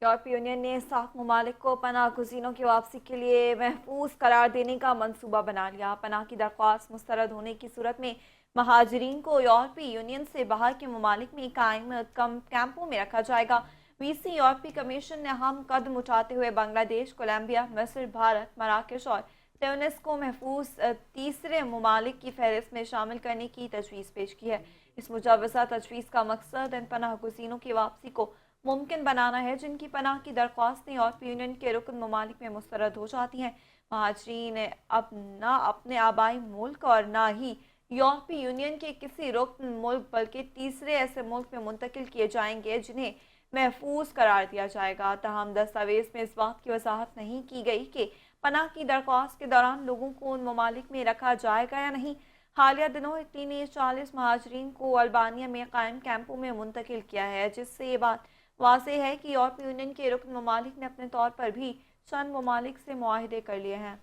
یورپی یونین نے 7 ممالک کو پناہ گزینوں کی واپسی کے لیے محفوظ قرار دینے کا منصوبہ بنا لیا۔ پناہ کی درخواست مسترد ہونے کی صورت میں مہاجرین کو یورپی یونین سے باہر کے ممالک میں قائم کیمپوں میں رکھا جائے گا۔ 20 یورپی کمیشن نے اہم قدم اٹھاتے ہوئے بنگلہ دیش، کولمبیا، مصر، بھارت، مراکش اور تیونس کو محفوظ تیسرے ممالک کی فہرست میں شامل کرنے کی تجویز پیش کی ہے۔ اس مجوزہ تجویز کا مقصد ان پناہ گزینوں کی واپسی کو ممکن بنانا ہے جن کی پناہ کی درخواستیں یورپی یونین کے رکن ممالک میں مسترد ہو جاتی ہیں۔ مہاجرین اب نہ اپنے آبائی ملک اور نہ ہی یورپی یونین کے کسی رکن ملک بلکہ تیسرے ایسے ملک میں منتقل کیے جائیں گے جنہیں محفوظ قرار دیا جائے گا۔ تاہم دستاویز میں اس بات کی وضاحت نہیں کی گئی کہ پناہ کی درخواست کے دوران لوگوں کو ان ممالک میں رکھا جائے گا یا نہیں۔ حالیہ دنوں اٹلی نے 40 مہاجرین کو البانیہ میں قائم کیمپوں میں منتقل کیا ہے، جس سے یہ بات واضح ہے کہ یورپی یونین کے رکن ممالک نے اپنے طور پر بھی چند ممالک سے معاہدے کر لیے ہیں۔